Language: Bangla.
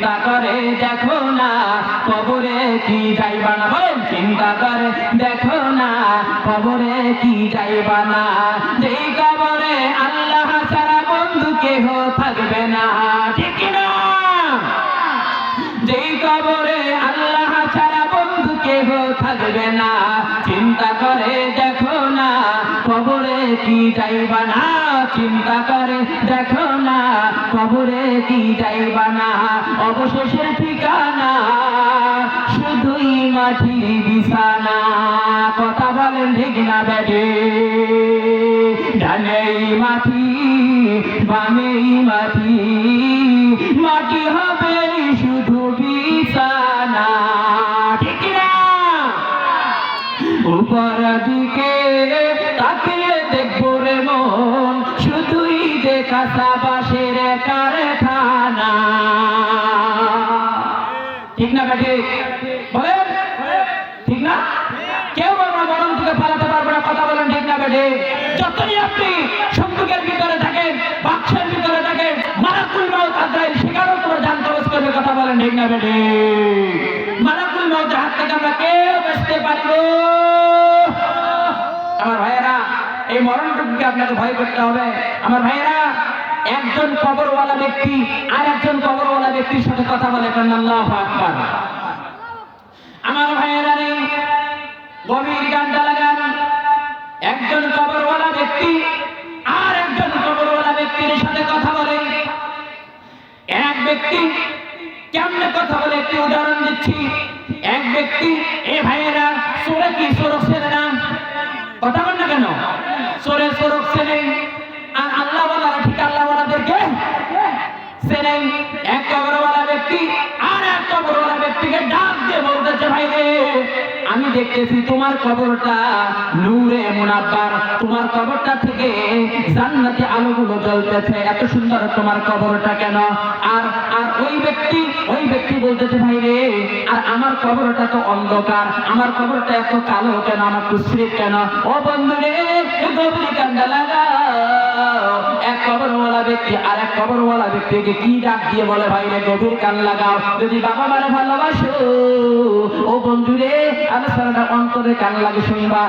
চিন্তা করে দেখো না কবরে কি যাইবা না, বলেন চিন্তা করে দেখো না কবরে কি যাইবা না, যেই কবরে আল্লাহ ছাড়া বন্ধু কেহ থাকবে না, ঠিক না? যেই কবরে আল্লাহ ছাড়া বন্ধু কেহ থাকবে না, চিন্তা করে দেখো না কবরে কি যাইবা না, চিন্তা করে দেখো না কবরে কি যাইবা না, অবশেষের ঠিকানা শুধুই মাটির বিছানা, কথা বলেন ঠিক না বেডে? ডানেই মাটি বামেই মাটি, মাটি হবে শুধু বিছানা, ঠিক না? উপর দিকে তাকিয়ে দেখবো রে মন, শুধুই দেখা সাবাসের কারখানা, ঠিক না বেটি? বলেন ঠিক না? কেউ আমরা মরণ থেকে পালাতে পারবো না, কথা বলেন ঠিক না বেটি? যতই আপনি সন্দুকের ভিতরে থাকেন, বাক্সের ভিতরে থাকেন, মালাকুল মউত আজরাইল সেখানেও তোমার জান কবজ করবে, কথা বলেন ঠিক না বেটি? মালাকুল মউতের হাত থেকে আমরা কেউ বাঁচতে পারব? আমার ভাইয়েরা, এই মরণটুকুকে আপনাকে ভয় করতে হবে। আমার ভাইয়েরা, একজন কবরওয়ালা ব্যক্তি আর একজন কবরওয়ালা ব্যক্তির সাথে কথা বলে, আল্লাহু আকবার। আমার ভাইয়েরা রে, গভীর গানটা লাগান। একজন কবরওয়ালা ব্যক্তি আর একজন কবরওয়ালা ব্যক্তির সাথে কথা বলে। এক ব্যক্তি কেমনে কথা বলে একটি উদাহরণ দিচ্ছি। এক ব্যক্তি, এ ভাইয়েরা, সোরে কি সোরক চেনে না? কথা বল না কেন? সোরে সোরক চেনে, আর আল্লাহ ওয়ালারা ঠিক আল্লাহ ওয়ালাদেরকে চেনে। এক কবরওয়ালা ব্যক্তি আর এক কবরওয়ালা ব্যক্তিকে ডাক দিয়ে বলতেছে, ভাই রে, আমি দেখতেছি তোমার কবরটা নূরে মুনাব্বার, তোমার কবরটা থেকে জান্নাতি আলোগুলো জ্বলতেছে, এত সুন্দর তোমার কবরটা কেন? আর আর ওই ব্যক্তি বলতেছে, ভাই রে, আর আমার কবরটা তো অন্ধকার, আমার কবরটা এত কালো কেন, আমার কুশ্রিত কেন? ও বন্ধু রে, গভীর কান্না লাগাও। এক কবরওয়ালা ব্যক্তি আর এক কবরওয়ালা ব্যক্তিকে কি ডাক দিয়ে বলে, ভাই রে, গভীর কান লাগাও। যদি বাবা মারে ভালোবাসো, ও বন্ধু রে, আলোচনাটা অন্তরে কান লাগে শুনবা।